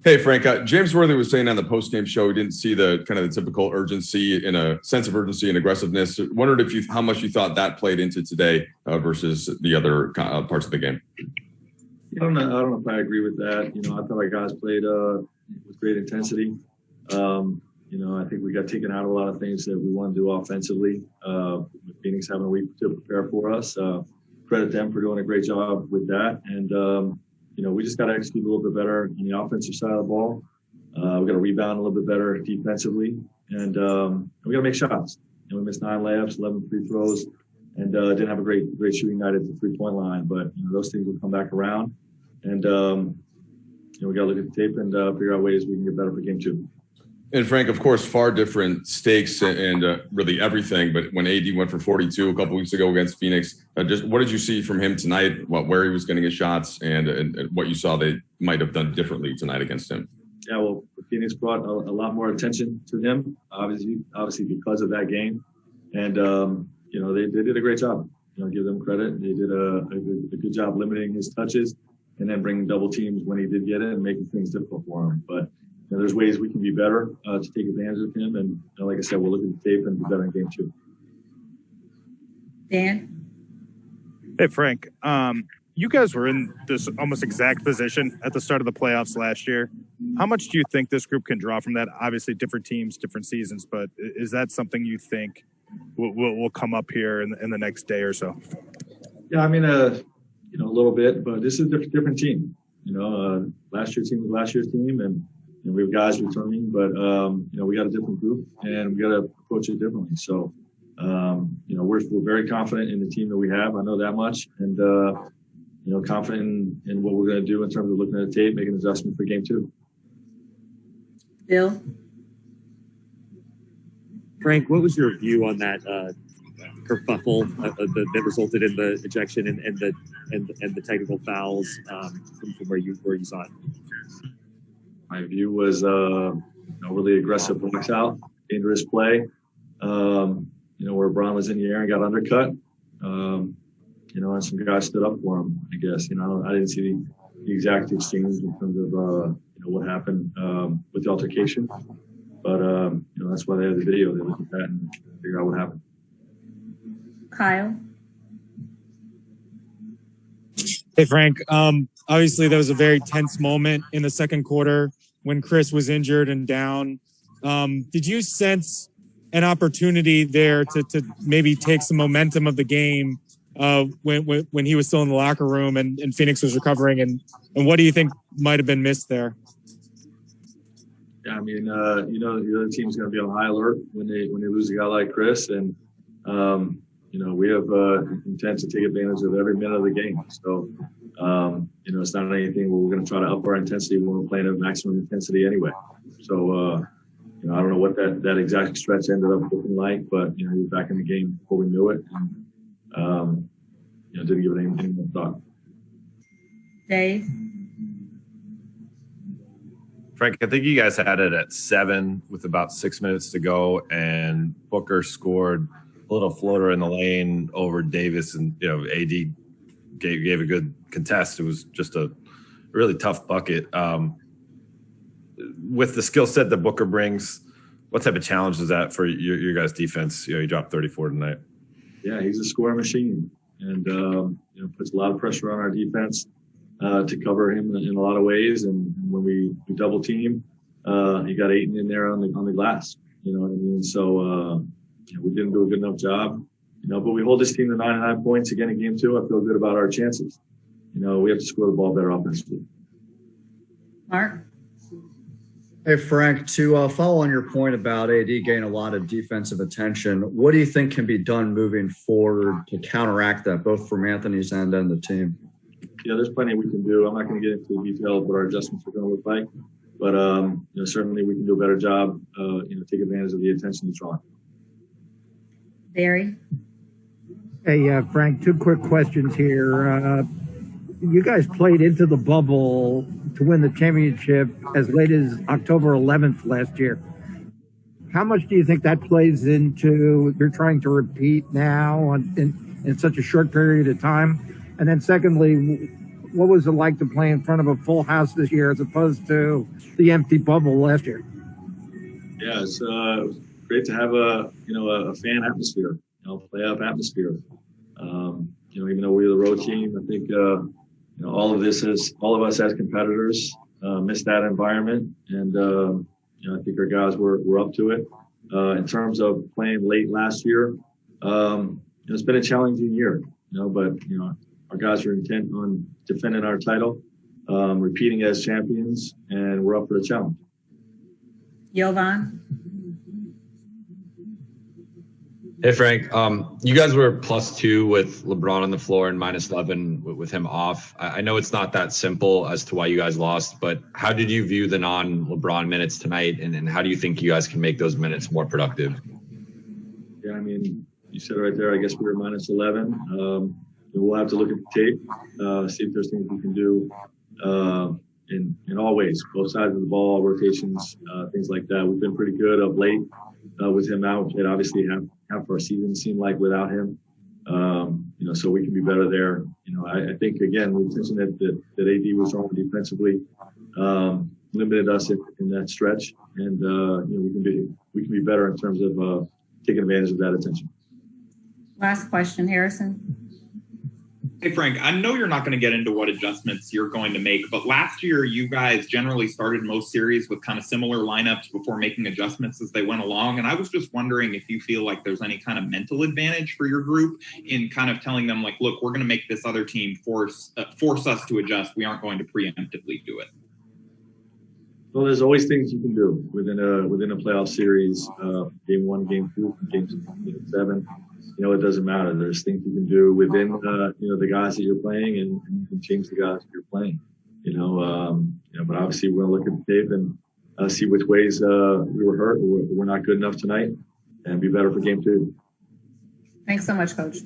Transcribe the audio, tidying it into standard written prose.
Hey, Frank. James Worthy was saying on the postgame show he didn't see the kind of the typical urgency and a sense of urgency and aggressiveness. Wondered how much you thought that played into today versus the other parts of the game. I don't know if I agree with that. I thought our guys played with great intensity. I think we got taken out of a lot of things that we want to do offensively. With Phoenix having a week to prepare for us. Credit them for doing a great job with that. And, we just got to execute a little bit better on the offensive side of the ball. We got to rebound a little bit better defensively. And we got to make shots. We missed 9 layups, 11 free throws, and didn't have a great shooting night at the 3-point line. But those things will come back around. And, we got to look at the tape and figure out ways we can get better for game 2. And Frank, of course, far different stakes and really everything. But when AD went for 42 a couple weeks ago against Phoenix, just what did you see from him tonight? Where he was getting his shots and what you saw they might have done differently tonight against him? Yeah, well, Phoenix brought a lot more attention to him, obviously because of that game. And, they did a great job. Give them credit. They did a good job limiting his touches and then bringing double teams when he did get it and making things difficult for him. But there's ways we can be better to take advantage of him. And like I said, we'll look at the tape and be better in game 2. Dan? Hey, Frank. You guys were in this almost exact position at the start of the playoffs last year. How much do you think this group can draw from that? Obviously, different teams, different seasons, but is that something you think will come up here in the next day or so? Yeah, a little bit, but this is a different team. Last year's team was last year's team, and we have guys returning, but we got a different group, and we got to approach it differently. So, we're very confident in the team that we have. I know that much, and confident in what we're going to do in terms of looking at the tape, making adjustments for game 2. Bill? Frank, what was your view on that kerfuffle that resulted in the ejection and the technical fouls from where you saw it? My view was really aggressive box out, dangerous play. Where LeBron was in the air and got undercut. And some guys stood up for him, I guess. I didn't see the exact exchange in terms of what happened with the altercation. But that's why they have the video. They look at that and figure out what happened. Kyle? Hey, Frank. Obviously, there was a very tense moment in the second quarter when Chris was injured and down. Did you sense an opportunity there to maybe take some momentum of the game when he was still in the locker room and Phoenix was recovering? And what do you think might have been missed there? Yeah, the other team's going to be on high alert when they lose a guy like Chris. And, we have intent to take advantage of every minute of the game. So, it's not anything where we're going to try to up our intensity when we're playing at maximum intensity anyway. So, I don't know what that exact stretch ended up looking like, but, he was back in the game before we knew it. And, didn't give it any more thought. Dave? Frank, I think you guys had it at 7 with about 6 minutes to go, and Booker scored a little floater in the lane over Davis, and AD gave a good contest. It was just a really tough bucket. With the skill set that Booker brings, what type of challenge is that for your guys' defense? He dropped 34 tonight. Yeah, he's a scoring machine, and puts a lot of pressure on our defense to cover him in a lot of ways. And when we double team, he got Ayton in there on the glass. You know what I mean? So we didn't do a good enough job. But we hold this team to 99 points again in game 2. I feel good about our chances. We have to score the ball better offensively. Mark? Hey, Frank, to follow on your point about AD getting a lot of defensive attention, what do you think can be done moving forward to counteract that, both from Anthony's end and the team? Yeah, there's plenty we can do. I'm not going to get into the detail of what our adjustments are going to look like, but certainly we can do a better job, take advantage of the attention that's on. Barry? Hey, Frank, 2 quick questions here. You guys played into the bubble to win the championship as late as October 11th last year. How much do you think that plays into you're trying to repeat now in such a short period of time? And then secondly, what was it like to play in front of a full house this year as opposed to the empty bubble last year? Yeah, it's great to have a fan atmosphere, playoff atmosphere. Even though we're the road team, I think all of us as competitors miss that environment, and I think our guys were up to it. In terms of playing late last year, it's been a challenging year, but our guys are intent on defending our title, repeating as champions, and we're up for the challenge. Jovan. Hey, Frank. You guys were +2 with LeBron on the floor and -11 with him off. I know it's not that simple as to why you guys lost, but how did you view the non-LeBron minutes tonight, and how do you think you guys can make those minutes more productive? Yeah, I mean, you said it right there. I guess we were -11. We'll have to look at the tape, see if there's things we can do in all ways, both sides of the ball, rotations, things like that. We've been pretty good of late with him out. It obviously half our season seemed like without him, so we can be better there. I think again, the attention that AD was on defensively limited us in that stretch, and we can be better in terms of taking advantage of that attention. Last question, Harrison. Hey, Frank, I know you're not going to get into what adjustments you're going to make, but last year you guys generally started most series with kind of similar lineups before making adjustments as they went along. And I was just wondering if you feel like there's any kind of mental advantage for your group in kind of telling them, like, look, we're going to make this other team force us to adjust. We aren't going to preemptively do it. Well, there's always things you can do within a playoff series, game 1, game 2, game 7. It doesn't matter. There's things you can do within, the guys that you're playing, and you can change the guys that you're playing. But obviously we're going to look at the tape and see which ways we were hurt or we're not good enough tonight, and be better for game 2. Thanks so much, Coach.